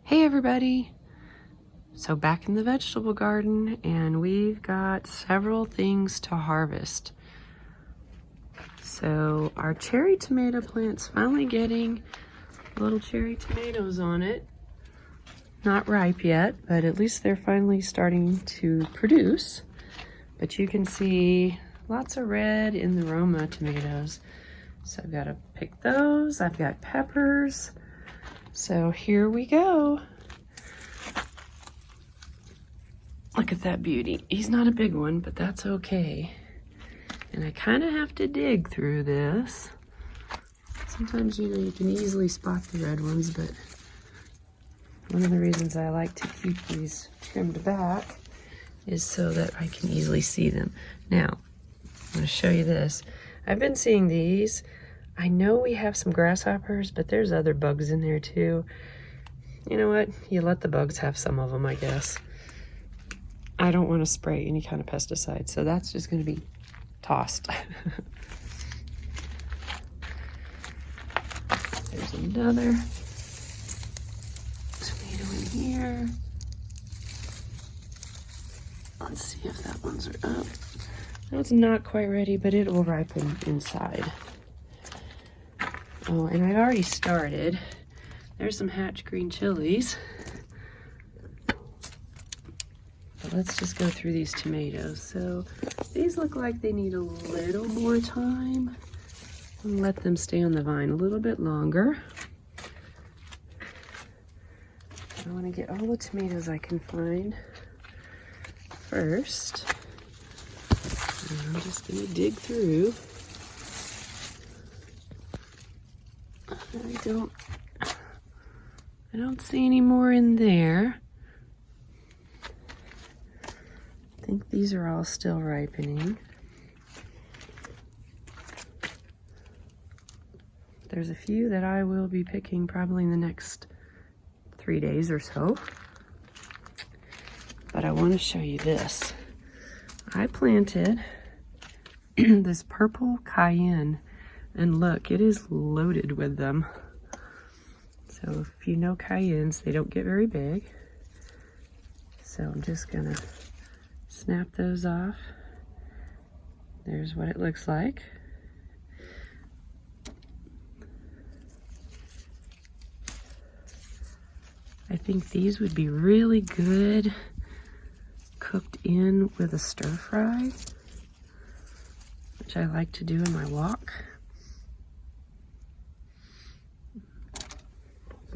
Hey everybody! So back in the vegetable garden, and we've got several things to harvest. So our cherry tomato plant's finally getting little cherry tomatoes on it. Not ripe yet, but at least they're finally starting to produce. But you can see lots of red in the Roma tomatoes. So I've got to pick those. I've got peppers. So here we go. Look at that beauty. He's not a big one, but that's okay. And I kind of have to dig through this. Sometimes, you can easily spot the red ones, but one of the reasons I like to keep these trimmed back is so that I can easily see them. Now, I'm going to show you this. I've been seeing these. I know we have some grasshoppers, but there's other bugs in there too. You know what? You let the bugs have some of them, I guess. I don't want to spray any kind of pesticide, so that's just going to be tossed. There's another tomato in here. Let's see if that one's up. That's not quite ready, but it will ripen inside. Oh, and I've already started. There's some hatch green chilies. But let's just go through these tomatoes. So these look like they need a little more time. I'll let them stay on the vine a little bit longer. I want to get all the tomatoes I can find first. And I'm just going to dig through. I don't see any more in there. I think these are all still ripening. There's a few that I will be picking probably in the next 3 days or so. But I want to show you this. I planted this purple cayenne, and look, it is loaded with them. So if you know cayennes, they don't get very big. So I'm just gonna snap those off. There's what it looks like. I think these would be really good cooked in with a stir fry, which I like to do in my wok.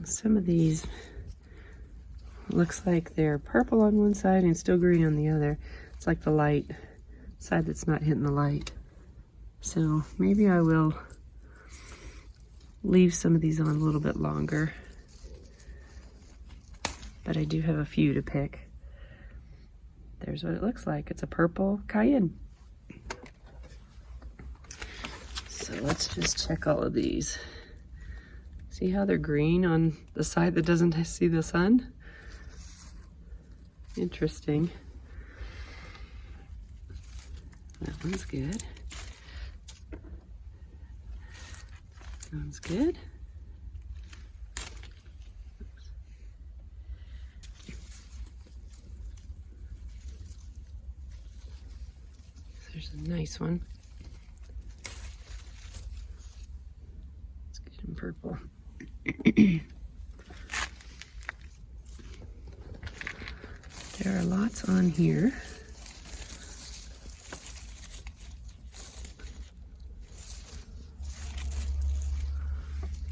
Some of these looks like they're purple on one side and still green on the other. It's like the light side that's not hitting the light. So maybe I will leave some of these on a little bit longer. But I do have a few to pick. There's what it looks like. It's a purple cayenne. So let's just check all of these. See how they're green on the side that doesn't see the sun? Interesting. That one's good. That one's good. There's a nice one. It's good in purple. There are lots on here.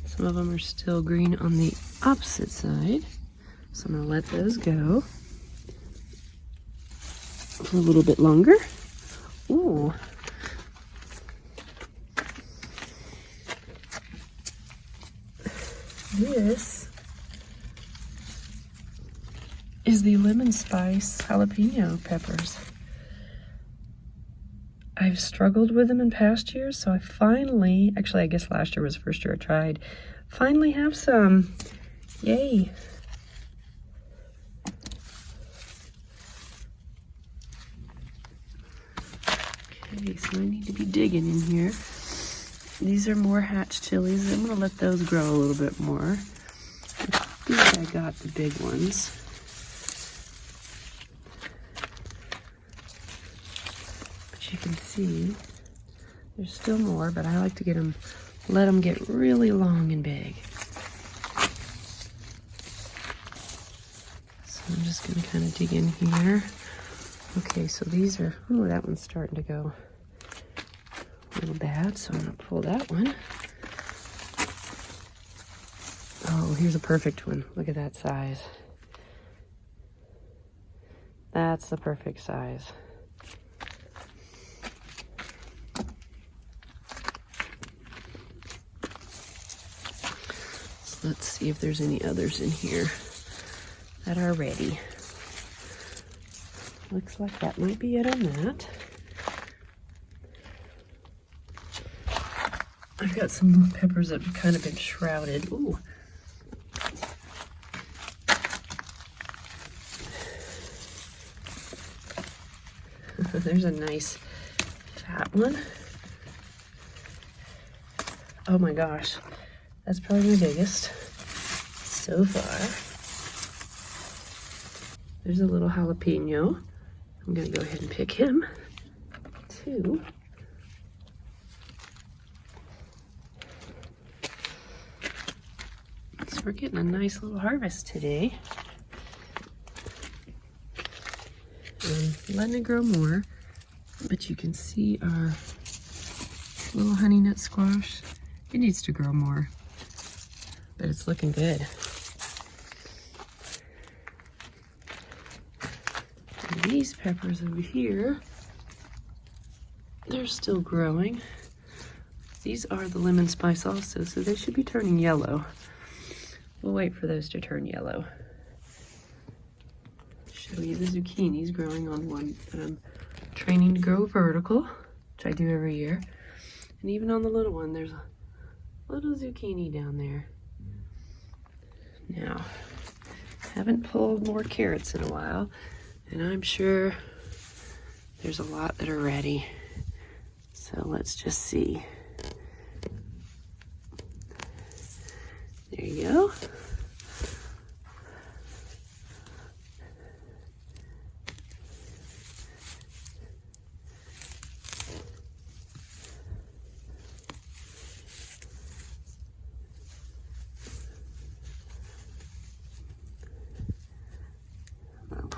Some of them are still green on the opposite side, so I'm going to let those go for a little bit longer. Ooh. This is the lemon spice jalapeno peppers. I've struggled with them in past years, so I finally, actually I guess last year was the first year I tried, finally have some. Yay. Okay, so I need to be digging in here. These are more hatch chilies. I'm going to let those grow a little bit more. think I got the big ones. But you can see there's still more, but I like to get them, let them get really long and big. So I'm just gonna kind of dig in here. Okay, so these are, oh, that one's starting to go a little bad, so I'm gonna pull that one. Oh, here's a perfect one. Look at that size. That's the perfect size. So let's see if there's any others in here that are ready. Looks like that might be it on that. I've got some peppers that have kind of been shrouded. Ooh. There's a nice fat one. Oh my gosh, that's probably my biggest so far. There's a little jalapeno. I'm gonna go ahead and pick him too. So we're getting a nice little harvest today. Letting it grow more, but you can see our little honey nut squash. It needs to grow more, but it's looking good. And these peppers over here, they're still growing. These are the lemon spice also, so they should be turning yellow. We'll wait for those to turn yellow. Show you the zucchinis growing on one that I'm training to grow vertical, which I do every year. And even on the little one, there's a little zucchini down there. Now, haven't pulled more carrots in a while, and I'm sure there's a lot that are ready. So let's just see. There you go.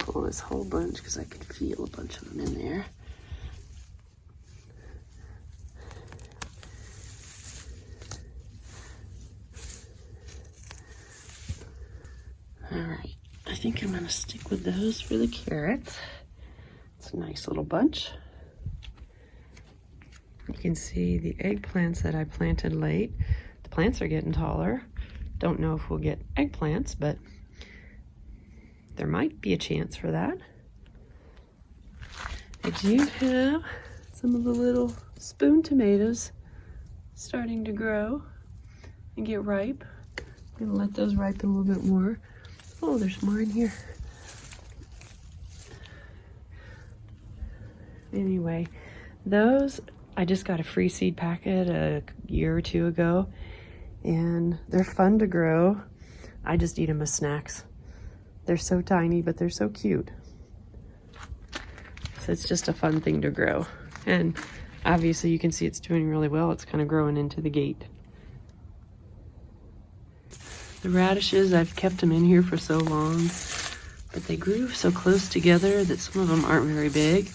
Pull this whole bunch because I can feel a bunch of them in there. All right, I think I'm gonna stick with those for the carrots. It's a nice little bunch. You can see the eggplants that I planted late. The plants are getting taller. Don't know if we'll get eggplants, but there might be a chance for that. I do have some of the little spoon tomatoes starting to grow and get ripe. I'm gonna let those ripen a little bit more. Oh, there's more in here. Anyway, those, I just got a free seed packet a year or two ago, and they're fun to grow. I just eat them as snacks. They're so tiny, but they're so cute. So it's just a fun thing to grow. And obviously you can see it's doing really well. It's kind of growing into the gate. The radishes, I've kept them in here for so long, but they grew so close together that some of them aren't very big.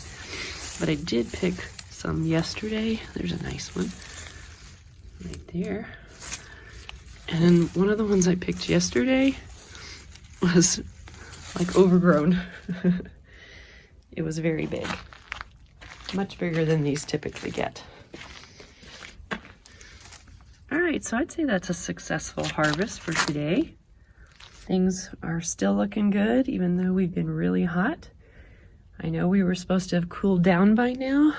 But I did pick some yesterday. There's a nice one right there. And one of the ones I picked yesterday was like overgrown. It was very big, much bigger than these typically get. All right, so I'd say that's a successful harvest for today. Things are still looking good, even though we've been really hot. I know we were supposed to have cooled down by now,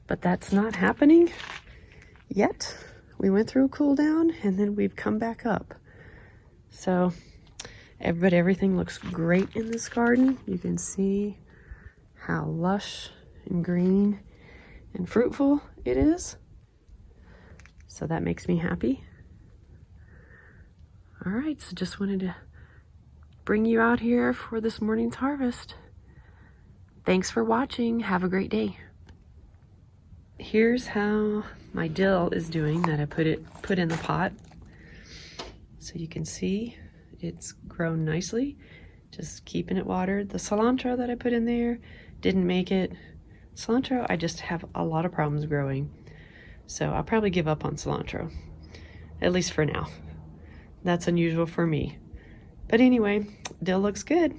but that's not happening yet. We went through a cool down and then we've come back up. So, but everything looks great in this garden. You can see how lush and green and fruitful it is. So that makes me happy. All right, so just wanted to bring you out here for this morning's harvest. Thanks for watching. Have a great day. Here's how my dill is doing that I put in the pot. So you can see it's grown nicely. Just keeping it watered. The cilantro that I put in there didn't make it. Cilantro, I just have a lot of problems growing. So I'll probably give up on cilantro, at least for now. That's unusual for me. But anyway, dill looks good.